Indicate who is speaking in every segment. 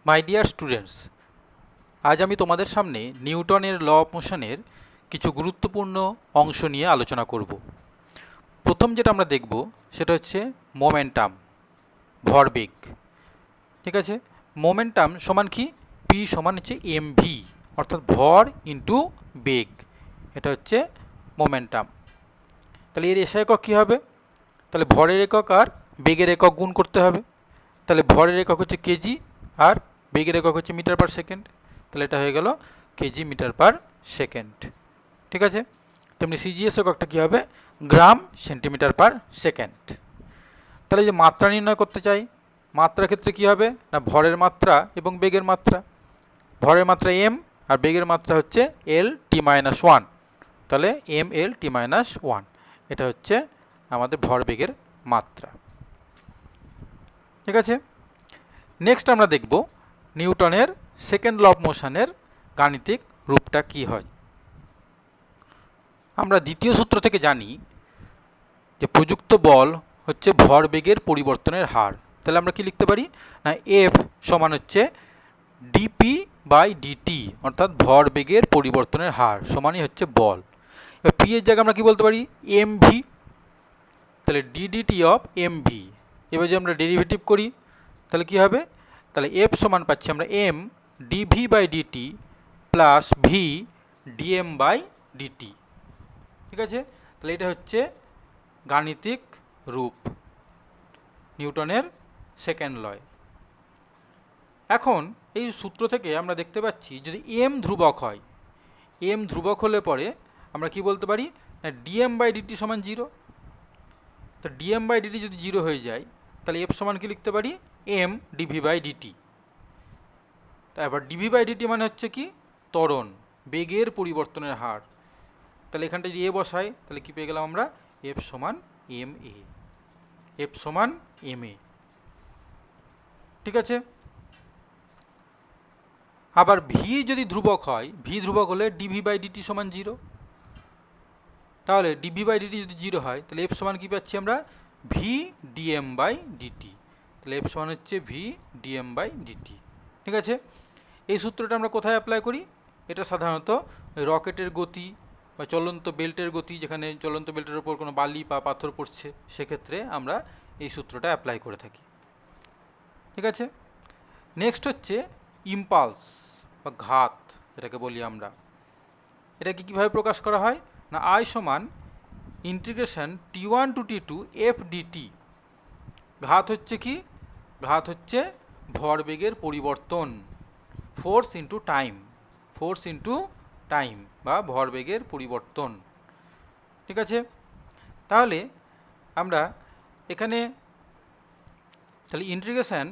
Speaker 1: My dear students, আজ আমি তোমাদের সামনে নিউটনের ল অফ মোশনের কিছু গুরুত্বপূর্ণ অংশ নিয়ে আলোচনা করব। প্রথম যেটা আমরা দেখব সেটা হচ্ছে মোমেন্টাম, ভরবেগ। ঠিক আছে, মোমেন্টাম সমান কি? পি সমান হচ্ছে এমভি, অর্থাৎ ভর ইন্টু বেগ। এটা হচ্ছে মোমেন্টাম। তাহলে এর এসআই একক কী হবে? তাহলে ভরের একক আর বেগের একক গুণ করতে হবে। তাহলে ভরের একক হচ্ছে কেজি আর বেগের একক হচ্ছে মিটার পার সেকেন্ড। তাহলে এটা হয়ে গেল কেজি মিটার পার সেকেন্ড। ঠিক আছে, তেমনি সিজিএস এককটা কী হবে? গ্রাম সেন্টিমিটার পার সেকেন্ড। তাহলে যে মাত্রা নির্ণয় করতে চাই, মাত্রার ক্ষেত্রে কী হবে না, ভরের মাত্রা এবং বেগের মাত্রা। ভরের মাত্রা এম আর বেগের মাত্রা হচ্ছে এল টি মাইনাস ওয়ান। তাহলে এম এল টি মাইনাস ওয়ান, এটা হচ্ছে আমাদের ভরবেগের মাত্রা। ঠিক আছে, নেক্সট আমরা দেখব নিউটনের সেকেন্ড ল অফ মোশনের গাণিতিক রূপটা কি হয়। আমরা দ্বিতীয় সূত্র থেকে জানি যে প্রযুক্ত বল হচ্ছে ভরবেগের পরিবর্তনের হার। তাহলে আমরা কি লিখতে পারি না, এফ সমান হচ্ছে ডিপি বাই ডিটি, অর্থাৎ ভরবেগের পরিবর্তনের হার সমানই হচ্ছে বল। এবার পি এর জায়গায় আমরা কি বলতে পারি? এমভি। তাহলে ডিডিটি অফ এমভি। এবার যদি আমরা ডেরিভেটিভ করি তাহলে কি হবে? তাহলে এফ সমান পাচ্ছি আমরা M dv by dt plus V dm by dt. ঠিক আছে, তাহলে এটা হচ্ছে গাণিতিক রূপ নিউটনের সেকেন্ড লয়। এখন এই সূত্র থেকে আমরা দেখতে পাচ্ছি যদি এম ধ্রুবক হয়, এম ধ্রুবক হলে পরে আমরা কি বলতে পারি না, ডিএম বাই ডিটি সমান জিরো। তো ডিএম বাই ডিটি যদি জিরো হয়ে যায় তাহলে এফ সমান কি লিখতে পারি? M dv by dt. তারপর ডিভি বাই ডিটি মানে হচ্ছে কি? ত্বরণ, বেগের পরিবর্তনের হার। তাহলে এখানটা যদি এ বসাই তাহলে কি পেয়ে গেলাম আমরা? এফ সমান এম এ। এফ সমান এম এ। ঠিক আছে, আবার ভি যদি ধ্রুবক হয়, ভি ধ্রুবক হলে ডিভি বাই ডিটি সমান জিরো। তাহলে ডিভি বাই ডিটি যদি জিরো হয় তাহলে এফ সমান কি পাচ্ছি আমরা? V dm by dt. তাহলে এফ সমান হচ্ছে ভি ডিএম বাই ডিটি। ঠিক আছে, এই সূত্রটা আমরা কোথায় অ্যাপ্লাই করি? এটা সাধারণত রকেটের গতি বা চলন্ত বেল্টের গতি, যেখানে চলন্ত বেল্টের ওপর কোনো বালি বা পাথর পড়ছে, সেক্ষেত্রে আমরা এই সূত্রটা অ্যাপ্লাই করে থাকি। ঠিক আছে, নেক্সট হচ্ছে ইম্পালস বা ঘাত, যেটাকে বলি আমরা। এটাকে কীভাবে প্রকাশ করা হয় না, আই সমান integration T one to T two F dt. ঘাত হচ্ছে কি? ঘাত হচ্ছে ভরবেগের পরিবর্তন, force into time, force into time বা ভরবেগের পরিবর্তন। ঠিক আছে, তাহলে আমরা এখানে তাহলে integration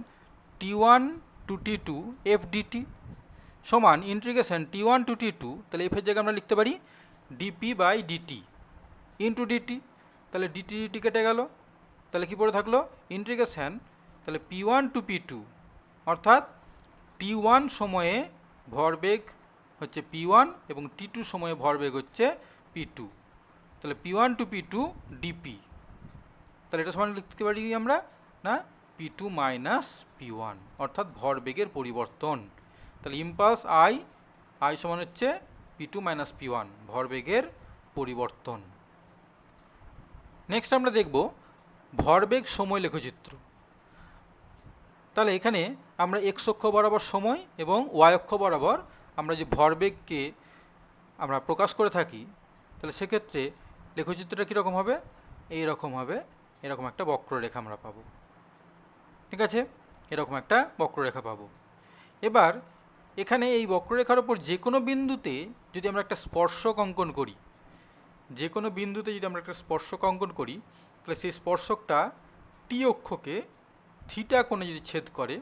Speaker 1: T one to T two F dt সমান integration T one to T two, তাহলে এফের জায়গায় আমরা লিখতে পারি dp by dt into dt. তাহলে ডিটি ডিটি কেটে গেল, তাহলে কী পড়ে থাকলো? ইন্টিগ্রেশন তাহলে P one to P two, অর্থাৎ টি ওয়ান সময়ে ভরবেগ হচ্ছে পি ওয়ান এবং টি টু সময়ে ভরবেগ হচ্ছে পি টু। তাহলে P one to P two dp. তাহলে এটা সমান লিখতে পারি আমরা না, P two minus P one, অর্থাৎ ভরবেগের পরিবর্তন। তাহলে ইম্পালস আই, আই সমান হচ্ছে P two minus P one, ভরবেগের পরিবর্তন। নেক্সট আমরা দেখব ভরবেগ সময় লেখচিত্র। তাহলে এখানে আমরা এক্স অক্ষ বরাবর সময় এবং ওয়াই অক্ষ বরাবর আমরা যে ভরবেগকে আমরা প্রকাশ করে থাকি, তাহলে সেক্ষেত্রে লেখচিত্রটা কীরকম হবে? এইরকম হবে, এরকম একটা বক্ররেখা আমরা পাবো। ঠিক আছে, এরকম একটা বক্ররেখা পাবো। এবার এখানে এই বক্ররেখার ওপর যে কোনো বিন্দুতে যদি আমরা একটা স্পর্শক অঙ্কন করি, যে কোনো বিন্দুতে যদি আমরা একটা স্পর্শক অঙ্কন করি, তাহলে সেই স্পর্শকটা টি অক্ষকে থিটা কোণে যদি ছেদ করে,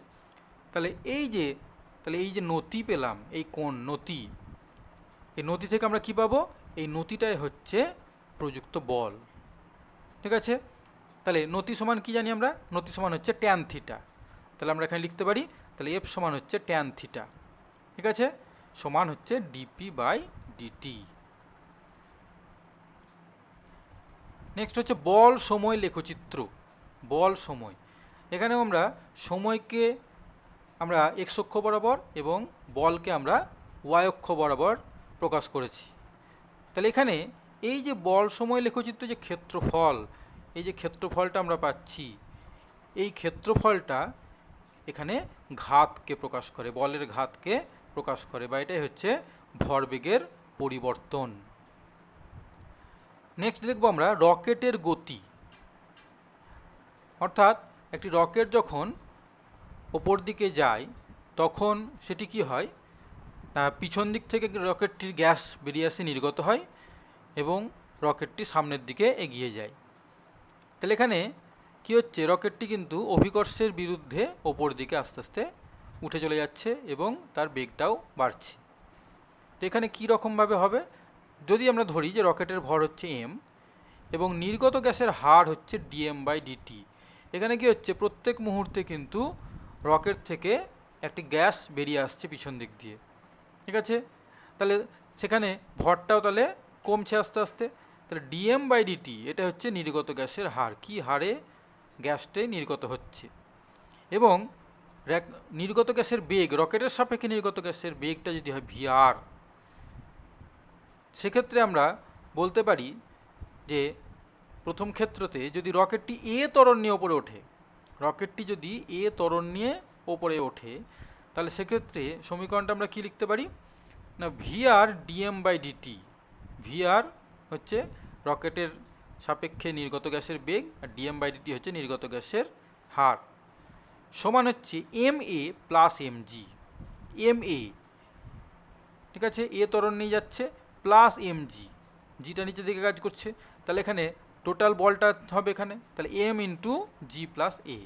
Speaker 1: তাহলে এই যে নতি পেলাম, এই কোণ নতি, এই নতি থেকে আমরা কি পাবো? এই নতিটাই হচ্ছে প্রযুক্ত বল। ঠিক আছে, তাহলে নতি সমান কি জানি আমরা? নতি সমান হচ্ছে ট্যান থিটা। তাহলে আমরা এখানে লিখতে পারি তাহলে এফ সমান হচ্ছে ট্যান থিটা। ঠিক আছে, সমান হচ্ছে ডিপি বাই ডিটি। নেক্সট হচ্ছে বল সময় লেখচিত্র। বল সময়, এখানেও আমরা সময়কে আমরা এক্স অক্ষ বরাবর এবং বলকে আমরা ওয়াই অক্ষ বরাবর প্রকাশ করেছি। তাহলে এখানে এই যে বল সময় লেখচিত্র যে ক্ষেত্রফল, এই যে ক্ষেত্রফলটা আমরা পাচ্ছি, এই ক্ষেত্রফলটা এখানে ঘাতকে প্রকাশ করে, বলের ঘাতকে প্রকাশ করে, বা এটাই হচ্ছে ভরবেগের পরিবর্তন। নেক্সট দেখব আমরা রকেটের গতি। অর্থাৎ একটি রকেট যখন ওপর দিকে যায় তখন সেটি কি হয়, পিছন দিক থেকে রকেটটির গ্যাস বেরিয়ে আসে, নির্গত হয় এবং রকেটটি সামনের দিকে এগিয়ে যায়। তাহলে এখানে কি হচ্ছে, রকেটটি কিন্তু অভিকর্ষের বিরুদ্ধে ওপর দিকে আস্তে আস্তে উঠে চলে যাচ্ছে এবং তার বেগটাও বাড়ছে। তো এখানে কী রকমভাবে হবে, যদি আমরা ধরি যে রকেটের ভর হচ্ছে এম এবং নির্গত গ্যাসের হার হচ্ছে dm/dt, এখানে কি হচ্ছে, প্রত্যেক মুহূর্তে কিন্তু রকেট থেকে একটি গ্যাস বেরিয়ে আসছে পিছন দিক দিয়ে, ঠিক আছে। তাহলে সেখানে ভরটাও তাহলে কমছে আস্তে আস্তে। তাহলে dm/dt এটা হচ্ছে নির্গত গ্যাসের হার, কি হারে গ্যাসটাই নির্গত হচ্ছে। এবং নির্গত গ্যাসের বেগ, রকেটের সাপেক্ষে নির্গত গ্যাসের বেগটা যদি হয় vr, সেক্ষেত্রে আমরা বলতে পারি যে প্রথম ক্ষেত্রতে যদি রকেটটি এ ত্বরণ নিয়ে ওপরে ওঠে, রকেটটি যদি এ ত্বরণ নিয়ে ওপরে ওঠে, তাহলে সেক্ষেত্রে সমীকরণটা আমরা কি লিখতে পারি না, vr dm/dt, vr হচ্ছে রকেটের সাপেক্ষে নির্গত গ্যাসের বেগ আর dm/dt হচ্ছে নির্গত গ্যাসের হার, সমান হচ্ছে ma প্লাস mg। ma, ঠিক আছে, এ ত্বরণ নিয়ে যাচ্ছে, প্লাস mg, জিটা নিচে দিকে কাজ করছে, তাহলে এখানে টোটাল বলটা হবে এখানে, তাহলে m ইন্টু জি প্লাস এ।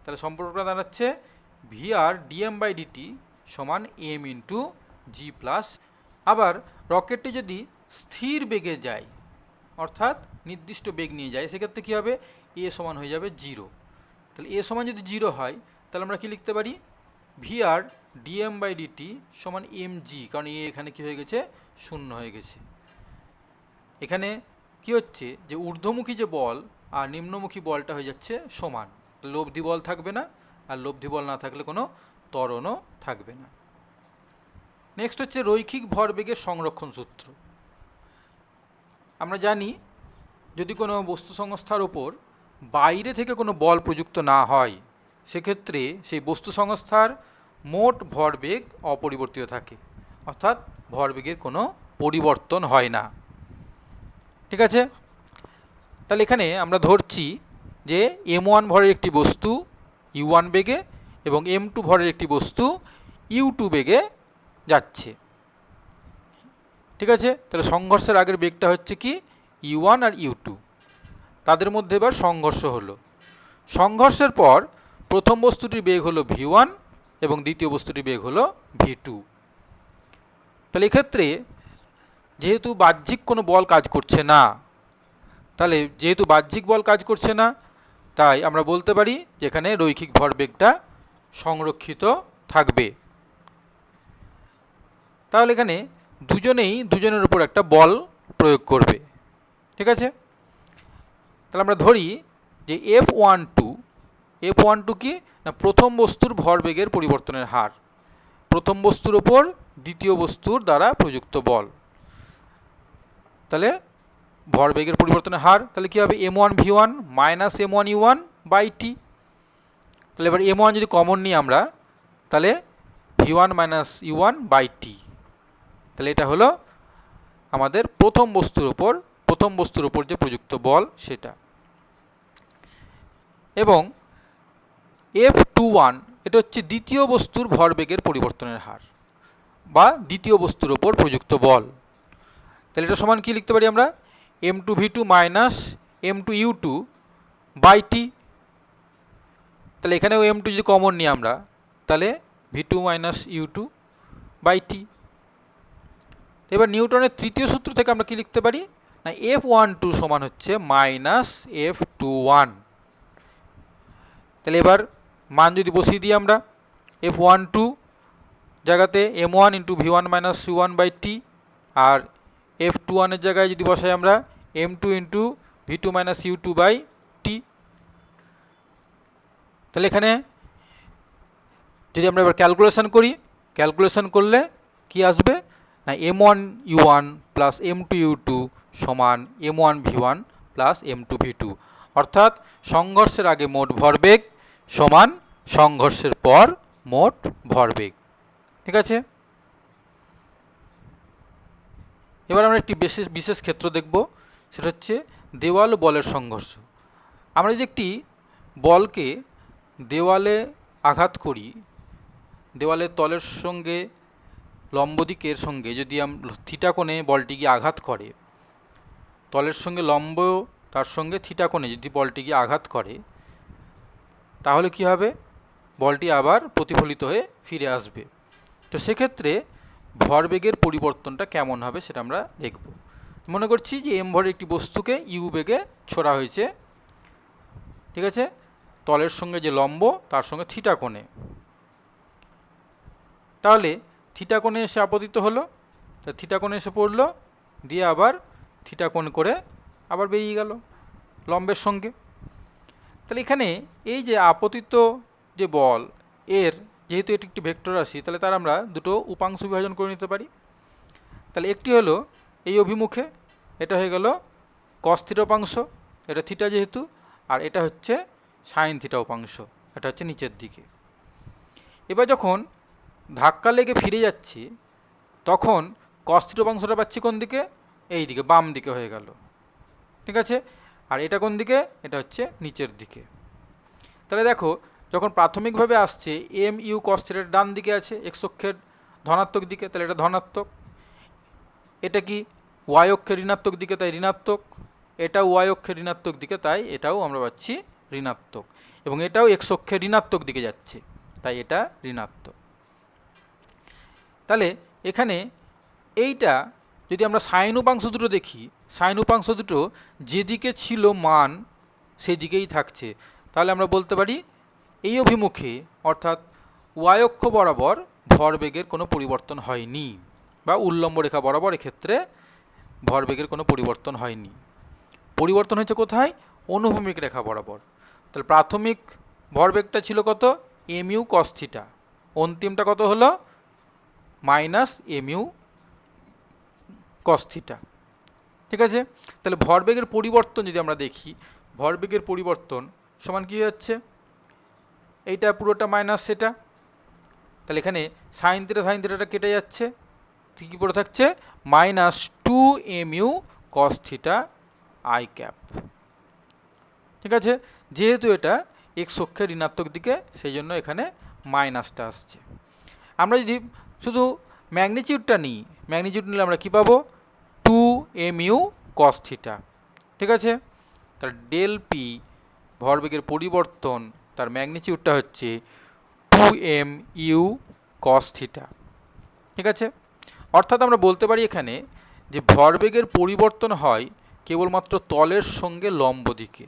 Speaker 1: তাহলে সম্পর্কটা দাঁড়াচ্ছে vr dm/dt সমান m ইন্টু জি প্লাস। আবার রকেটটি যদি স্থির বেগে যায়, অর্থাৎ নির্দিষ্ট বেগ নিয়ে যায়, সেক্ষেত্রে কী হবে, এ সমান হয়ে যাবে 0। তাহলে এ সমান যদি 0 হয় তাহলে আমরা কি লিখতে পারি, vr dm/dt সমান mg, কারণ এ এখানে কি হয়ে গেছে, 0 হয়ে গেছে। এখানে কি হচ্ছে যে ঊর্ধ্বমুখী যে বল আর নিম্নমুখী বলটা হয়ে যাচ্ছে সমান, লব্ধি বল থাকবে না, আর লব্ধি বল না থাকলে কোনো ত্বরণও থাকবে না। নেক্সট হচ্ছে রৈখিক ভরবেগের সংরক্ষণ সূত্র। আমরা জানি যদি কোনো বস্তু সংস্থার উপর বাইরে থেকে কোনো বল প্রযুক্ত না হয়, সেক্ষেত্রে সেই বস্তু সংস্থার মোট ভরবেগ অপরিবর্তিত থাকে, অর্থাৎ ভরবেগের কোনো পরিবর্তন হয় না, ঠিক আছে। তাহলে এখানে আমরা ধরছি যে m1 ভরের একটি বস্তু u1 বেগে এবং m2 ভরের একটি বস্তু u2 বেগে যাচ্ছে, ঠিক আছে। তাহলে সংঘর্ষের আগের বেগটা হচ্ছে কি, u1 আর u2, তাদের মধ্যে এবার সংঘর্ষ হলো। সংঘর্ষের পর প্রথম বস্তুটির বেগ হলো v1 এবং দ্বিতীয় বস্তুটির বেগ হলো v2। তাহলে এক্ষেত্রে যেহেতু বাহ্যিক কোনো বল কাজ করছে না, তাহলে যেহেতু বাহ্যিক বল কাজ করছে না, তাই আমরা বলতে পারি যে এখানে রৈখিক ভরবেগটা সংরক্ষিত থাকবে। তাহলে এখানে দুজনেই দুজনের উপর একটা বল প্রয়োগ করবে, ঠিক আছে। তাহলে আমরা ধরি যে F12 কি না, প্রথম বস্তুর ভরবেগের পরিবর্তনের হার, প্রথম বস্তুর ওপর দ্বিতীয় বস্তুর দ্বারা প্রযুক্ত বল, তাহলে ভরবেগের পরিবর্তনের হার, তাহলে কি হবে, m1 v1 minus m1 u1 by টি। তাহলে এবার m1 যদি কমন নিই আমরা, তাহলে v1 মাইনাস u1 বাই টি। তাহলে এটা হলো আমাদের প্রথম বস্তুর ওপর যে প্রযুক্ত বল সেটা। এবং F21 এটা হচ্ছে দ্বিতীয় বস্তুর ভরবেগের পরিবর্তনের হার বা দ্বিতীয় বস্তুর ওপর প্রযুক্ত বল। তাহলে এটা সমান কি লিখতে পারি আমরা, m2 v2 minus m2 u2 by T. তাহলে এখানেও m2 যদি কমন নিই আমরা, তাহলে v2 minus u2 by T. এবার নিউটনের তৃতীয় সূত্র থেকে আমরা কি লিখতে পারি না, F12 সমান হচ্ছে মাইনাস F21। তাহলে এবার মান যদি বসিয়ে দিই আমরা, F12 জায়গাতে m1 into v1 minus u1 by T, আর F21 এর জায়গায় যদি বসাই আমরা m2 into v2 minus u2 by T. তাহলে এখানে যদি আমরা এবার ক্যালকুলেশন করি, ক্যালকুলেশন করলে কি আসবে না m1u1 প্লাস m2u2 সমান m1v1 প্লাস m2v2, অর্থাৎ সংঘর্ষের আগে মোট ভরবেগ সমান সংঘর্ষের পর মোট ভরবেগ। ঠিক আছে, এবার আমরা একটি বিশেষ ক্ষেত্র দেখব, সেটা হচ্ছে দেওয়াল ও বলের সংঘর্ষ। আমরা যদি একটি বলকে দেওয়ালে আঘাত করি, দেওয়ালের তলের সঙ্গে লম্ব দিকের সঙ্গে যদি থিটা কোণে বলটি গিয়ে আঘাত করে, তলের সঙ্গে লম্ব তার সঙ্গে থিটা কোণে যদি বলটি গিয়ে আঘাত করে, তাহলে কি হবে, বলটি আবার প্রতিফলিত হয়ে ফিরে আসবে। তো সেক্ষেত্রে ভরবেগের পরিবর্তনটা কেমন হবে সেটা আমরা দেখব। মনে করছি যে এম ভরের একটি বস্তুকে ইউ বেগে ছোড়া হয়েছে, ঠিক আছে, তলের সঙ্গে যে লম্ব তার সঙ্গে থিটা কোণে। তাহলে থিটা কোণে এসে আপতিত হলো, তা থিটা কোণে এসে পড়লো, দিয়ে আবার থিটা কোণ করে আবার বেরিয়ে গেল লম্বের সঙ্গে। তাহলে এখানে এই যে আপতিত যে বল, এর যেহেতু এটি একটি ভেক্টর রাশি, তাহলে তার আমরা দুটো উপাংশ বিভাজন করে নিতে পারি। তাহলে একটি হলো এই অভিমুখে, এটা হয়ে গেল কস থিটা উপাংশ, এটা থিটা যেহেতু, আর এটা হচ্ছে সাইন থিটা উপাংশ, এটা হচ্ছে নিচের দিকে। এবার যখন ধাক্কা লেগে ফিরে যাচ্ছি, তখন কস থিটা উপাংশটা পাচ্ছি কোন দিকে, এই দিকে, বাম দিকে হয়ে গেল। ঠিক আছে, আর এটা কোন দিকে, এটা হচ্ছে নিচের দিকে। তাহলে দেখো, যখন প্রাথমিকভাবে আসছে এম ইউ কস থিটার ডান দিকে আছে, এক্স অক্ষের ধনাত্মক দিকে, তাহলে এটা ধনাত্মক। এটা কি ওয়াই অক্ষের ঋণাত্মক দিকে, তাই ঋণাত্মক। এটাও ওয়াই অক্ষের ঋণাত্মক দিকে, তাই এটাও আমরা পাচ্ছি ঋণাত্মক। এবং এটাও এক্স অক্ষের ঋণাত্মক দিকে যাচ্ছে, তাই এটা ঋণাত্মক। তাহলে এখানে এইটা যদি আমরা সাইন উপাংশ দুটো দেখি, সাইন উপাংশ দুটো যেদিকে ছিল মান সেই দিকেই থাকছে, তাহলে আমরা বলতে পারি এই অভিমুখে অর্থাৎ ওয়াই অক্ষ বরাবর ভরবেগের কোনো পরিবর্তন হয়নি, বা উল্লম্ব রেখা বরাবর এক্ষেত্রে ভরবেগের কোনো পরিবর্তন হয়নি। পরিবর্তন হয়েছে কোথায়, অনুভূমিক রেখা বরাবর। তাহলে প্রাথমিক ভরবেগটা ছিল কত, এম ইউ কস থিটা, অন্তিমটা কত হলো, minus M U cos theta. ঠিক আছে, তাহলে ভরবেগের পরিবর্তন যদি আমরা দেখি, ভরবেগের পরিবর্তন সমান কী যাচ্ছে, এইটা পুরোটা মাইনাস সেটা, তাহলে এখানে সাইন থিটাটা কেটে যাচ্ছে, কী পড়ে থাকছে, minus 2mu cos theta I cap. ঠিক আছে, যেহেতু এটা এক্স অক্ষের ঋণাত্মক দিকে, সেই জন্য এখানে মাইনাসটা আসছে। আমরা যদি শুধু ম্যাগনিচিউডটা নিই, ম্যাগনিচিউড নিলে আমরা কী পাবো, 2mu cos থিটা। ঠিক আছে, তার ডেল পি ভরবেগের পরিবর্তন, তার ম্যাগনিচিউডটা হচ্ছে 2mu cos থিটা। ঠিক আছে, অর্থাৎ আমরা বলতে পারি এখানে যে ভরবেগের পরিবর্তন হয় কেবলমাত্র তলের সঙ্গে লম্ব দিকে,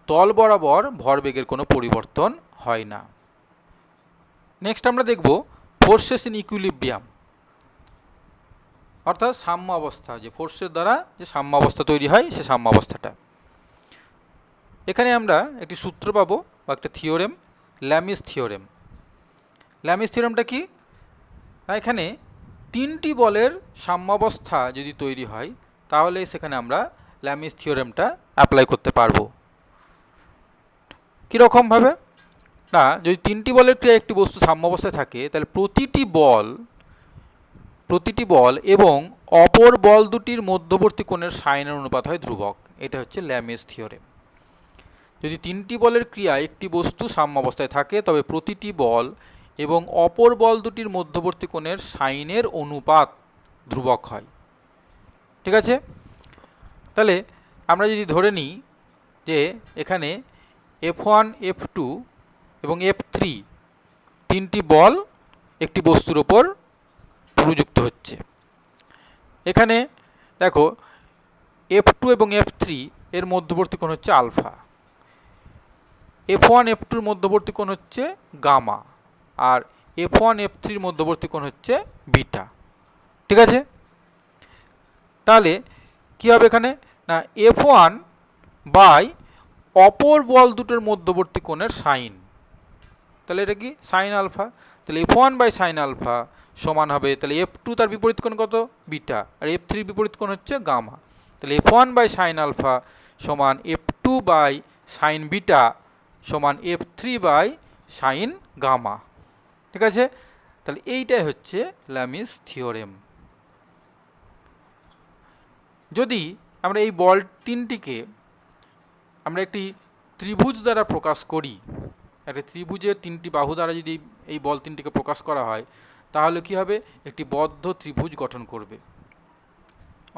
Speaker 1: তল বরাবর ভরবেগের কোনো পরিবর্তন হয় না। নেক্সট আমরা দেখব ফোর্সেস ইন ইকুইলিব্রিয়াম, অর্থাৎ সাম্য অবস্থা, যে ফোর্সের দ্বারা যে সাম্য অবস্থা তৈরি হয় সে সাম্য অবস্থাটা। এখানে আমরা একটি সূত্র পাবো বা একটা থিওরেম, ল্যামিস থিওরেম। ল্যামিস থিওরেমটা কি না, এখানে তিনটি বলের সাম্যাবস্থা যদি তৈরি হয়, তাহলে সেখানে আমরা ল্যামিস থিওরেমটা অ্যাপ্লাই করতে পারবো। কীরকমভাবে না, যদি তিনটি বলের ক্রিয়া একটি বস্তু সাম্যাবস্থায় থাকে, তাহলে প্রতিটি বল এবং অপর বল দুটির মধ্যবর্তী কোণের সাইনের অনুপাত হয় ধ্রুবক। এটা হচ্ছে ল্যামিস থিওরেম। যদি তিনটি বলের ক্রিয়া একটি বস্তু সাম্যাবস্থায় থাকে, তবে প্রতিটি বল এবং অপর বল দুটির মধ্যবর্তী কোণের সাইনের অনুপাত ধ্রুবক হয়। ঠিক আছে, তাহলে আমরা যদি ধরে নিই যে এখানে F1 F2 এবং F3 তিনটি বল একটি বস্তুর ওপর প্রযুক্ত হচ্ছে। এখানে দেখো F2 এবং F3 এর মধ্যবর্তী কোণ হচ্ছে আলফা, F1 F2 এর মধ্যবর্তী কোণ হচ্ছে গামা, আর F1 F3 এর মধ্যবর্তী কোণ হচ্ছে বিটা। ঠিক আছে, তাহলে কী হবে এখানে না, F1 বাই অপর বল দুটোর মধ্যবর্তী কোণের সাইন, তাহলে এটা কি সাইন আলফা, তাহলে F1 বাই সাইন আলফা সমান হবে, তাহলে F2 তার বিপরীত কোণ কত বিটা, আর F3 বিপরীত কোণ হচ্ছে গামা, তাহলে F1 বাই সাইন আলফা সমান F2 বাই সাইন বিটা সমান F3 বাই সাইন গামা। ঠিক আছে, তাহলে এইটাই হচ্ছে ল্যামিস থিওরেম। যদি আমরা এই বল তিনটিকে আমরা একটি ত্রিভুজ দ্বারা প্রকাশ করি, একটা ত্রিভুজের তিনটি বাহু দ্বারা যদি এই বল তিনটিকে প্রকাশ করা হয়, তাহলে কি হবে, একটি বদ্ধ ত্রিভুজ গঠন করবে,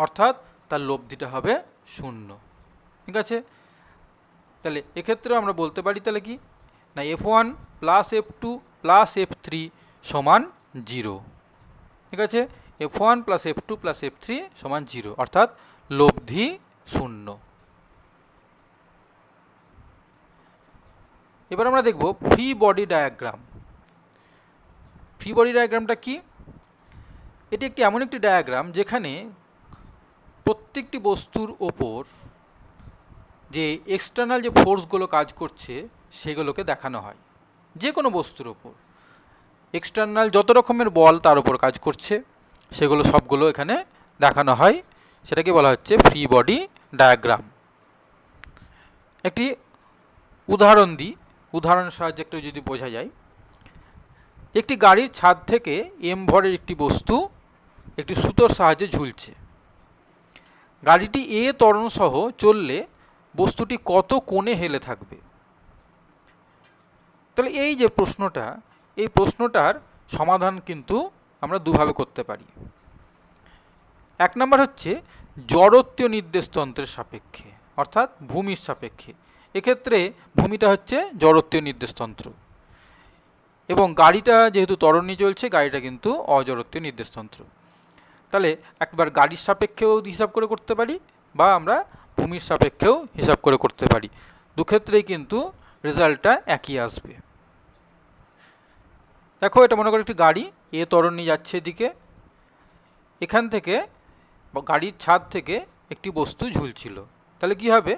Speaker 1: অর্থাৎ তার লব্ধিটা হবে 0। ঠিক আছে, তাহলে এক্ষেত্রেও আমরা বলতে পারি তাহলে কি না, F1 plus F2 plus F3 সমান 0। ঠিক আছে, F1 plus F2 plus F3 সমান 0, অর্থাৎ লব্ধি 0। এবার আমরা দেখব free body diagram. Free body ডায়াগ্রামটা কি? এটি একটি এমন একটি ডায়াগ্রাম যেখানে প্রত্যেকটি বস্তুর ওপর যে এক্সটার্নাল যে ফোর্সগুলো কাজ করছে সেগুলোকে দেখানো হয়। যে কোনো বস্তুর ওপর এক্সটার্নাল যত রকমের বল তার উপর কাজ করছে সেগুলো সবগুলো এখানে দেখানো হয়, সেটাকে বলা হচ্ছে ফ্রি বডি ডায়াগ্রাম। একটি উদাহরণ দিই, উদাহরণের সাহায্যে একটু যদি বোঝা যায়, একটি গাড়ির ছাদ থেকে m ভরের একটি বস্তু একটি সুতোর সাহায্যে ঝুলছে। গাড়িটি a ত্বরণ সহ চললে বস্তুটি কত কোণে হেলে থাকবে? তাহলে এই যে প্রশ্নটা, এই প্রশ্নটার সমাধান কিন্তু আমরা দুভাবে করতে পারি। এক নম্বর হচ্ছে জড়ত্বীয় নির্দেশতন্ত্রের সাপেক্ষে, অর্থাৎ ভূমির সাপেক্ষে। এক্ষেত্রে ভূমিটা হচ্ছে জড়ত্বীয় নির্দেশতন্ত্র, এবং গাড়িটা যেহেতু ত্বরণ নিয়ে চলছে, গাড়িটা কিন্তু অজড়ত্বীয় নির্দেশতন্ত্র। তাহলে একবার গাড়ির সাপেক্ষেও হিসাব করে করতে পারি, বা আমরা ভূমির সাপেক্ষেও হিসাব করে করতে পারি। দুক্ষেত্রেই কিন্তু রেজাল্টটা একই আসবে। দেখো, এটা মনে করো একটি গাড়ি এ ত্বরণ নিয়ে যাচ্ছে এদিকে, এখান থেকে গাড়ির ছাদ থেকে একটি বস্তু ঝুলছিল। তাহলে কি হবে,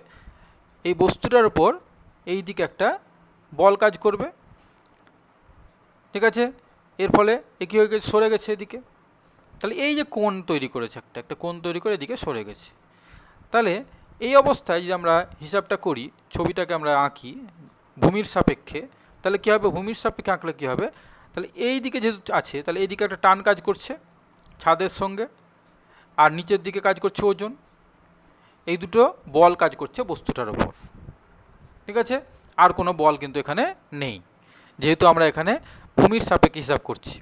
Speaker 1: এই বস্তুটার উপর এই দিকে একটা বল কাজ করবে। ঠিক আছে, এর ফলে এ কী হয়ে গেছে, সরে গেছে এদিকে। তাহলে এই যে কোণ তৈরি করেছে, একটা কোণ তৈরি করে এদিকে সরে গেছে। তাহলে এই অবস্থায় যদি আমরা হিসাবটা করি, ছবিটাকে আমরা আঁকি ভূমির সাপেক্ষে, তাহলে কী হবে, ভূমির সাপেক্ষে আঁকলে কী হবে, তাহলে এই দিকে যেহেতু আছে, তাহলে এই দিকে একটা টান কাজ করছে ছাদের সঙ্গে, আর নিচের দিকে কাজ করছে ওজন। এই দুটো বল কাজ করছে বস্তুটার ওপর। ঠিক আছে, আর কোনো বল কিন্তু এখানে নেই, যেহেতু আমরা এখানে ভূমির সাপেক্ষে হিসাব করছি।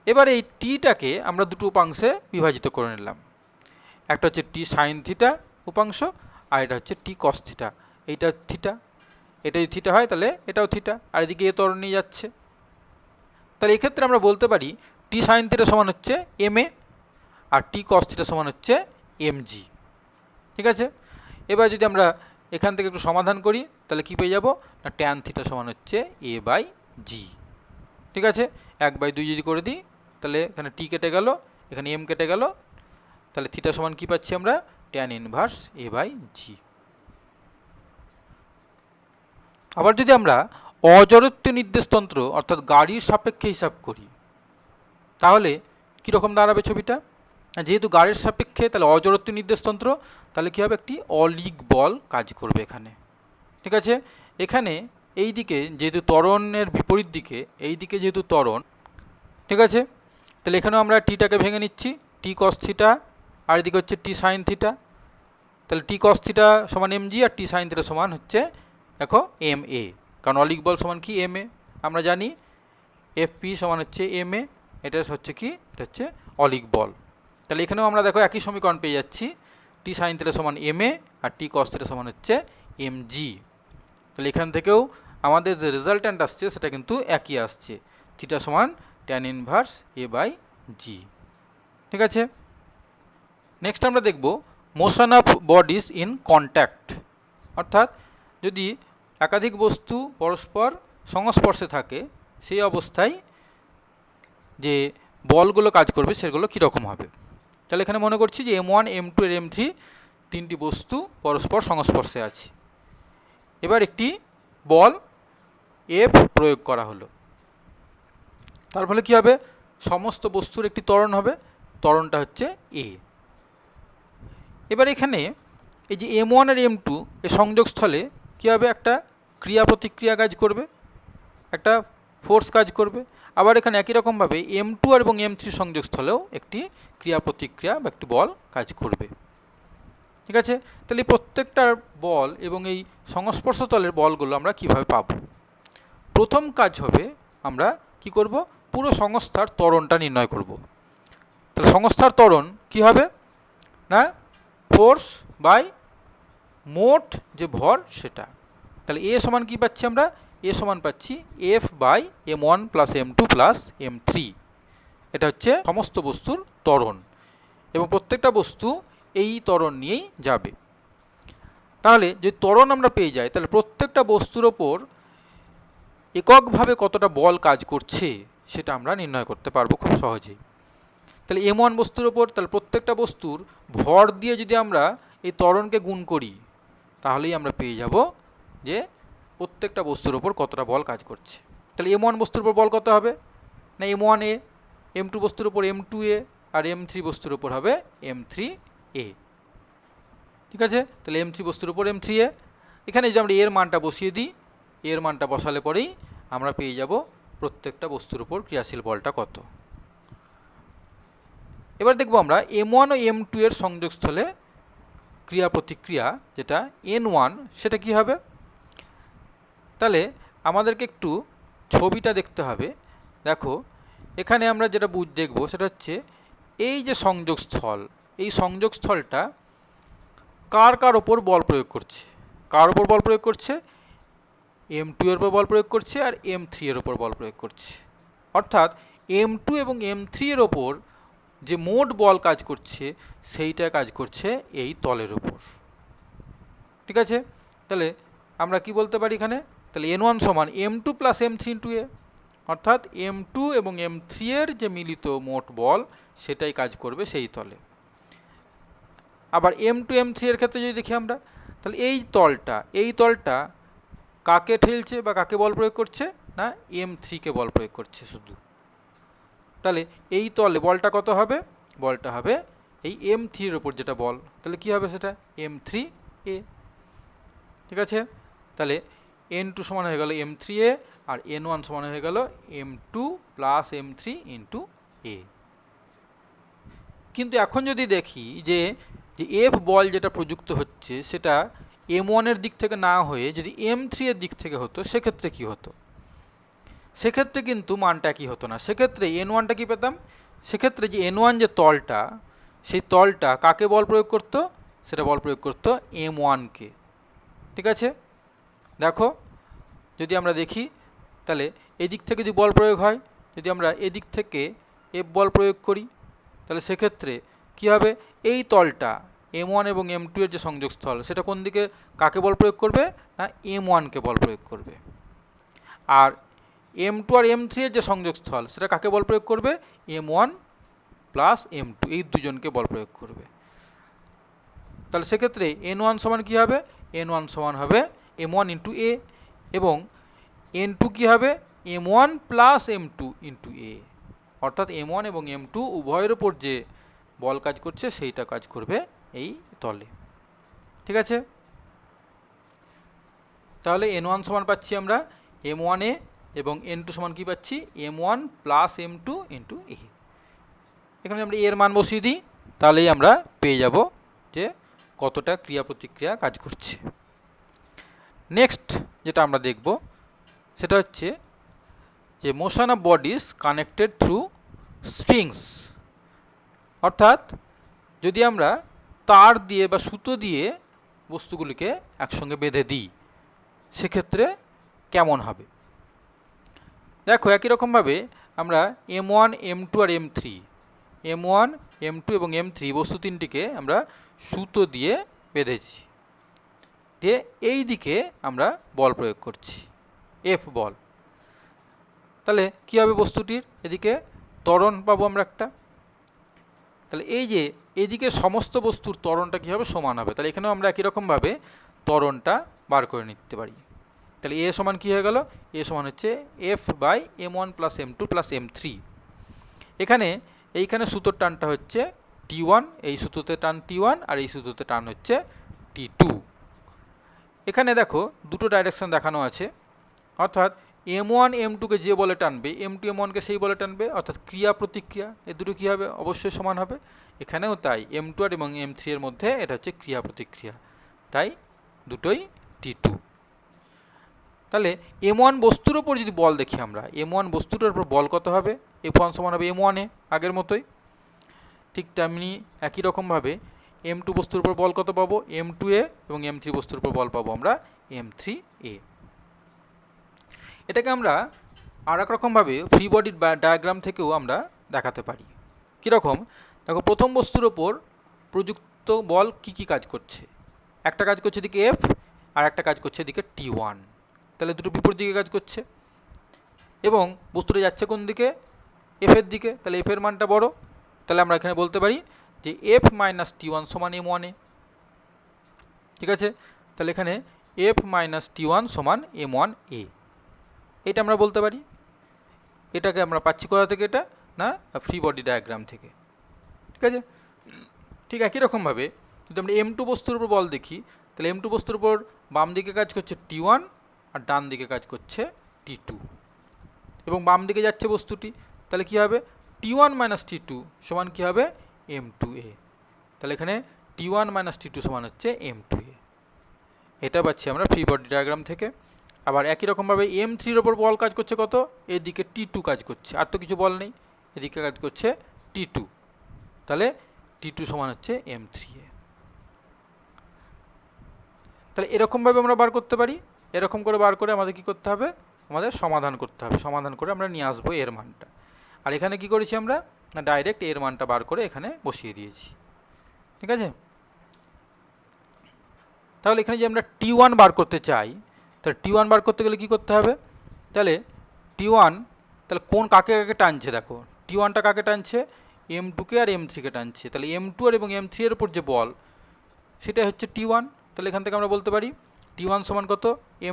Speaker 1: এবার এই টিটাকে আমরা দুটো উপাংশে বিভাজিত করে নিলাম, একটা হচ্ছে টি সাইন থিটা উপাংশ, আর এটা হচ্ছে টি কস থিটা। এইটা থিটা, এটা যদি থিটা হয় তাহলে এটাও থিটা, আর এদিকে এ ত্বরণ নিয়ে যাচ্ছে। তাহলে এক্ষেত্রে আমরা বলতে পারি টি সাইন থিটা সমান হচ্ছে M A, R T cos theta সমান হচ্ছে এম জি। ঠিক আছে, এবার যদি আমরা এখান থেকে একটু সমাধান করি, তাহলে কি পেয়ে যাব না, ট্যান থিটা সমান হচ্ছে এ বাই জি। ঠিক আছে, 1/2 যদি করে দিই, তাহলে এখানে টি কেটে গেল, এখানে এম কেটে গেল, তাহলে থিটা সমান কি পাচ্ছি আমরা, ট্যান ইনভার্স এ বাই জি। আবার যদি আমরা অজড়ত্বীয় নির্দেশতন্ত্র অর্থাৎ গাড়ির সাপেক্ষে হিসাব করি, তাহলে কীরকম দাঁড়াবে ছবিটা, যেহেতু গাড়ির সাপেক্ষে তাহলে অজড়ত্বীয় নির্দেশতন্ত্র, তাহলে কী হবে, একটি অলিক বল কাজ করবে এখানে। ঠিক আছে, এখানে এই দিকে যেহেতু ত্বরণের বিপরীত দিকে, এই দিকে যেহেতু ত্বরণ, ঠিক আছে, তাহলে এখানেও আমরা টিটাকে ভেঙে নিচ্ছি, টি কস থিটা, আর এদিকে হচ্ছে টি সাইন থিটা। তাহলে টি কস থিটা সমান এম জি, আর টি সাইন থিটা সমান হচ্ছে দেখো এম এ, কারণ অলিক বল সমান কি এম এ, আমরা জানি এফ পি সমান হচ্ছে এম এ, এটা হচ্ছে কি, এটা হচ্ছে অলিক বল। তাহলে এখানেও আমরা দেখো একই সমীকরণ পেয়ে যাচ্ছি, টি সাইন থিটা সমান M A, R T cos theta সমান হচ্ছে এম জি। তাহলে এখান থেকেও আমাদের যে রেজাল্ট্যান্ট আসছে সেটা কিন্তু একই আসছে, থিটা সমান ট্যান ইনভার্স এ বাই জি। ঠিক আছে, নেক্সট আমরা দেখব motion of bodies in contact, অর্থাৎ যদি একাধিক বস্তু পরস্পর সংস্পর্শে থাকে, সেই অবস্থায় যে বলগুলো কাজ করবে সেগুলো কীরকম হবে। তাহলে এখানে মনে করছি যে M1 M2 এর M3 তিনটি বস্তু পরস্পর সংস্পর্শে আছে। এবার একটি বল এফ প্রয়োগ করা হলো। তার ফলে কী হবে, সমস্ত বস্তুর একটি ত্বরণ হবে, ত্বরণটা হচ্ছে এ। এবার এখানে এই যে M1 আর M2 এর সংযোগস্থলে কী হবে, একটা ক্রিয়া প্রতিক্রিয়া কাজ করবে, একটা ফোর্স কাজ করবে। আবার এখানে একই রকমভাবে M2 আর এবং M3 সংযোগস্থলেও একটি ক্রিয়া প্রতিক্রিয়া বা একটি বল কাজ করবে। ঠিক আছে, তাহলে এই প্রত্যেকটার বল এবং এই সংস্পর্শ তলের বলগুলো আমরা কিভাবে পাব? প্রথম কাজ হবে, আমরা কি করব, পুরো সংস্থার ত্বরণটা নির্ণয় করব। তাহলে সংস্থার ত্বরণ কি হবে না, ফোর্স বাই মোট যে ভর সেটা। তাহলে এ সমান কি পাচ্ছি আমরা, এ সমান পাচ্ছি F by M1 plus M2 plus M3। এটা হচ্ছে সমস্ত বস্তুর ত্বরণ এবং প্রত্যেকটা বস্তু এই ত্বরণ নিয়েই যাবে। তাহলে যদি ত্বরণ আমরা পেয়ে যাই, তাহলে প্রত্যেকটা বস্তুর ওপর এককভাবে কতটা বল কাজ করছে সেটা আমরা নির্ণয় করতে পারবো খুব সহজেই। তাহলে M1 বস্তুর ওপর, তাহলে প্রত্যেকটা বস্তুর ভর দিয়ে যদি আমরা এই ত্বরণকে গুণ করি, তাহলেই আমরা পেয়ে যাব যে প্রত্যেকটা বস্তুর ওপর কতটা বল কাজ করছে। তাহলে M1 বস্তুর উপর বল কত হবে না, M1A, M2 বস্তুর উপর M2A, আর M3 বস্তুর উপর হবে M3A। ঠিক আছে, তাহলে M3 বস্তুর উপর M3A। এখানে যদি আমরা এর মানটা বসিয়ে দিই, এর মানটা বসালে পরেই আমরা পেয়ে যাব প্রত্যেকটা বস্তুর উপর ক্রিয়াশীল বলটা কত। এবার দেখব আমরা M1 ও M2 এর সংযোগস্থলে ক্রিয়া প্রতিক্রিয়া যেটা N1, সেটা কি হবে। তাহলে আমাদেরকে একটু ছবিটা দেখতে হবে। দেখো, এখানে আমরা যেটা দেখব সেটা হচ্ছে এই যে সংযোগস্থল, এই সংযোগস্থলটা কার কার ওপর বল প্রয়োগ করছে, কার ওপর বল প্রয়োগ করছে, M2 এর উপর বল প্রয়োগ করছে আর M3 এর ওপর বল প্রয়োগ করছে। অর্থাৎ M2 এবং M3 এর ওপর যে মোট বল কাজ করছে সেইটা কাজ করছে এই তলের ওপর। ঠিক আছে, তাহলে আমরা কি বলতে পারি এখানে, তাহলে N1 সমান M2 প্লাস M3 ইন্টু এ, অর্থাৎ M2 এবং M3 এর যে মিলিত মোট বল সেটাই কাজ করবে সেই তলে। আবার M2 M3 এর ক্ষেত্রে যদি দেখি আমরা, তাহলে এই তলটা কাকে ঠেলছে বা কাকে বল প্রয়োগ করছে না, M3 কে বল প্রয়োগ করছে শুধু। তাহলে এই তলে বলটা কত হবে, বলটা হবে এই M3 এর ওপর যেটা বল, তাহলে কি হবে সেটা M3A। ঠিক আছে, তাহলে N2 সমান হয়ে গেল M3A আর N1 সমান হয়ে গেল M2 plus M3 into A। কিন্তু এখন যদি দেখি যে F বল যেটা প্রযুক্ত হচ্ছে সেটা M1 এর দিক থেকে না হয়ে যদি M3 এর দিক থেকে হতো, সেক্ষেত্রে কি হতো, সেক্ষেত্রে কিন্তু মানটা কি হতো না। সেক্ষেত্রে N1টা কি পেতাম, সেক্ষেত্রে যে N1 যে তলটা, সেই তলটা কাকে বল প্রয়োগ করতো, সেটা বল প্রয়োগ করতো M1কে। ঠিক আছে, দেখো যদি আমরা দেখি, তাহলে এদিক থেকে যদি বল প্রয়োগ হয়, যদি আমরা এদিক থেকে F বল প্রয়োগ করি, তাহলে সেক্ষেত্রে কি হবে, এই তলটা M1 এবং M2 এর যে সংযোগস্থল সেটা কোন দিকে কাকে বল প্রয়োগ করবে না, M1কে বল প্রয়োগ করবে। আর M2 আর M3 এর যে সংযোগস্থল সেটা কাকে বল প্রয়োগ করবে, M1 প্লাস M2, এই দুজনকে বল প্রয়োগ করবে। তাহলে সেক্ষেত্রে N1 সমান কী হবে, N1 সমান হবে M1 ইন্টু A এবং N2 কী হবে, M1 plus M2 into A। অর্থাৎ M1 এবং M2 উভয়ের ওপর যে বল কাজ করছে সেইটা কাজ করবে এই তলে। ঠিক আছে, তাহলে N1 সমান পাচ্ছি আমরা M1A এবং N2 সমান কী পাচ্ছি, M1 plus M2 into A। এখানে আমরা এর মান বসিয়ে দিই, তাহলেই আমরা পেয়ে যাব যে কতটা ক্রিয়া প্রতিক্রিয়া কাজ করছে। নেক্সট যেটা আমরা দেখব সেটা হচ্ছে যে motion of bodies connected through strings. অর্থাৎ যদি আমরা তার দিয়ে বা সুতো দিয়ে বস্তুগুলিকে একসঙ্গে বেঁধে দিই, সেক্ষেত্রে কেমন হবে। দেখো, একই রকমভাবে আমরা M1, M2 আর M1, M2 এবং M3 বস্তু তিনটিকে আমরা সুতো দিয়ে বেঁধেছি, দিয়ে এই দিকে আমরা বল প্রয়োগ করছি F বল। তাহলে কী হবে, বস্তুটির এদিকে ত্বরণ পাবো আমরা একটা। তাহলে এই যে এদিকে সমস্ত বস্তুর ত্বরণটা কী হবে, সমান হবে। তাহলে এখানেও আমরা একই রকমভাবে ত্বরণটা বার করে নিতে পারি। তাহলে এ সমান কী হয়ে গেল, এ সমান হচ্ছে F/m1 + m2 + m3। এখানে এইখানে সূত্রের টানটা হচ্ছে T1, এই সূত্রতে টান T1 আর এই সূত্রতে টান হচ্ছে T2। এখানে দেখো দুটো ডাইরেকশন দেখানো আছে, অর্থাৎ m1 m2কে যে বলে টানবে m2 m1কে সেই বলে টানবে, অর্থাৎ ক্রিয়া প্রতিক্রিয়া এই দুটো কী হবে, অবশ্যই সমান হবে। এখানেও তাই m2 আর এবং m3 এর মধ্যে এটা হচ্ছে ক্রিয়া প্রতিক্রিয়া, তাই দুটোই T2। তাহলে m1 বস্তুর ওপর যদি বল দেখি আমরা, m1 বস্তুটার উপর বল কত হবে, F1 সমান হবে m1 আগের মতোই। ঠিক তেমনি একই রকমভাবে m2 বস্তুর উপর বল কত পাবো, m2a, এবং m3 বস্তুর উপর বল পাবো আমরা m3a। এটাকে আমরা আর এক রকমভাবে ফ্রি বডি ডায়াগ্রাম থেকেও আমরা দেখাতে পারি। কীরকম, দেখো প্রথম বস্তুর ওপর প্রযুক্ত বল কি কাজ করছে, একটা কাজ করছে এদিকে F আর একটা কাজ করছে এদিকে T1, তাহলে দুটো বিপরীত দিকে কাজ করছে এবং বস্তুটা যাচ্ছে কোন দিকে, F এর দিকে, তাহলে F এর মানটা বড়, তাহলে আমরা এখানে বলতে পারি যে F - T1 সমান m1a। ঠিক আছে, তাহলে এখানে F - T1 সমান m1a, এটা আমরা বলতে পারি। এটাকে আমরা পাচ্ছি কোথা থেকে, এটা না ফ্রি বডি ডায়াগ্রাম থেকে। ঠিক আছে, ঠিক একই রকমভাবে যদি আমরা m2 বস্তুর উপর বল দেখি, তাহলে m2 বস্তুর উপর বাম দিকে কাজ করছে T1 আর ডান দিকে কাজ করছে T2, এবং বাম দিকে যাচ্ছে বস্তুটি, তাহলে কি হবে T1 - T2 সমান কি হবে m2a। তাহলে এখানে T1 - T2 সমান হচ্ছে m2a, এটা পাচ্ছি আমরা ফ্রি বডি ডায়াগ্রাম থেকে। আবার একই রকমভাবে m3-র ওপর বল কাজ করছে কত, এদিকে T2 কাজ করছে, আর তো কিছু বল নেই, এদিকে কাজ করছে T2, তাহলে T2 সমান হচ্ছে m3a। তাহলে এরকমভাবে আমরা বার করতে পারি। এরকম করে বার করে আমাদের কি করতে হবে, আমাদের সমাধান করতে হবে, সমাধান করে আমরা নিয়ে আসবো এর মানটা। আর এখানে কি করেছি আমরা, ডাইরেক্ট এর মানটা বার করে এখানে বসিয়ে দিয়েছি। ঠিক আছে, তাহলে এখানে যে আমরা T1 বার করতে চাই, তাহলে T1 বার করতে গেলে কি করতে হবে, তাহলে T1 তাহলে কোন কাকে কাকে টানছে, দেখো T1টা কাকে টানছে, m2কে আর m3কে টানছে, তাহলে m2 আর এবং m3 এর উপর যে বল সেটা হচ্ছে T1। তাহলে এখান থেকে আমরা বলতে পারি T1 সমান কত,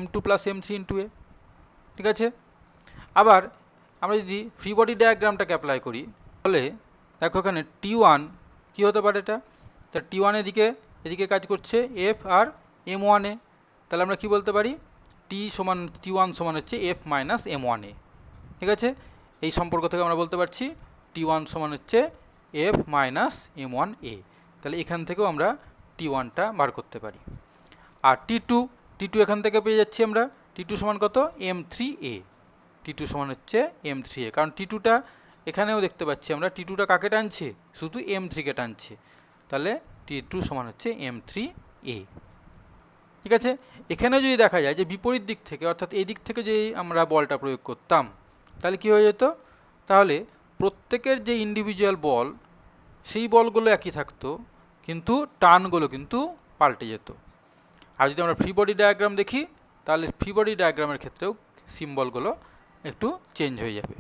Speaker 1: m2 + m3 × a। ঠিক আছে, আবার আমরা যদি ফ্রি বডি ডায়াগ্রামটাকে অ্যাপ্লাই করি, তাহলে দেখো এখানে T1 কি হতে পারে, এটা তাহলে T1 এদিকে কাজ করছে F আর m1a, তাহলে আমরা কি বলতে পারি T1 সমান হচ্ছে F - m1a। ঠিক আছে, এই সম্পর্ক থেকে আমরা বলতে পারছি T1 সমান হচ্ছে F - m1a। তাহলে এখান থেকেও আমরা T1টা বার করতে পারি। আর T2 এখান থেকে পেয়ে যাচ্ছি আমরা, T2 সমান কত m3a, T2 সমান হচ্ছে m3a, কারণ T2টা এখানেও দেখতে পাচ্ছি আমরা T2টা কাকে টানছে, শুধু m3কে টানছে, তাহলে T2 সমান হচ্ছে m3a। ঠিক আছে, এখানে যদি দেখা যায় যে বিপরীত দিক থেকে, অর্থাৎ এই দিক থেকে যদি আমরা বলটা প্রয়োগ করতাম, তাহলে কি হয়ে যেত, তাহলে প্রত্যেকের যে ইন্ডিভিজুয়াল বল সেই বলগুলো একই থাকতো, কিন্তু টানগুলো কিন্তু পাল্টে যেত। আর যদি আমরা ফ্রি বডি ডায়াগ্রাম দেখি, তাহলে ফ্রি বডি ডায়াগ্রামের ক্ষেত্রেও সিম্বলগুলো একটু চেঞ্জ হয়ে যাবে।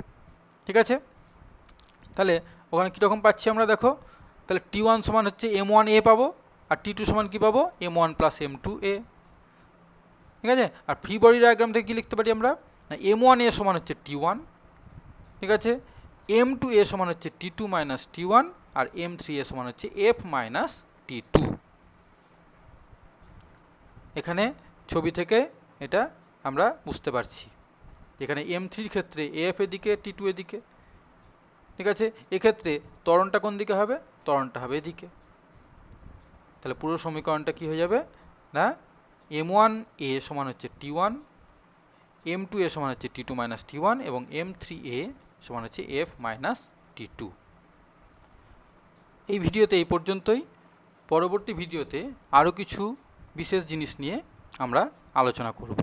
Speaker 1: ঠিক আছে, তাহলে ওখানে কীরকম পাচ্ছি আমরা, দেখো তাহলে T1 সমান হচ্ছে m1a পাবো, আর T2 সমান কী পাবো m1 + m2a। ঠিক আছে, আর ফ্রি বডি ডায়াগ্রাম থেকে কী লিখতে পারি আমরা, না m1a সমান হচ্ছে T1। ঠিক আছে, m2a সমান হচ্ছে T2 - T1, আর m3a সমান হচ্ছে F - T2। এখানে ছবি থেকে এটা আমরা বুঝতে পারছি, এখানে m3-র ক্ষেত্রে F এদিকে, T2 এদিকে। ঠিক আছে, এক্ষেত্রে ত্বরণটা কোন দিকে হবে, ত্বরণটা হবে এদিকে। তাহলে পুরো সমীকরণটা কি হয়ে যাবে, না m1a সমান হচ্ছে T1, m2a সমান হচ্ছে T2 - T1, এবং m3a সমান হচ্ছে F - T2। এই ভিডিওতে এই পর্যন্তই। পরবর্তী ভিডিওতে আরও কিছু বিশেষ জিনিস নিয়ে আমরা আলোচনা করব।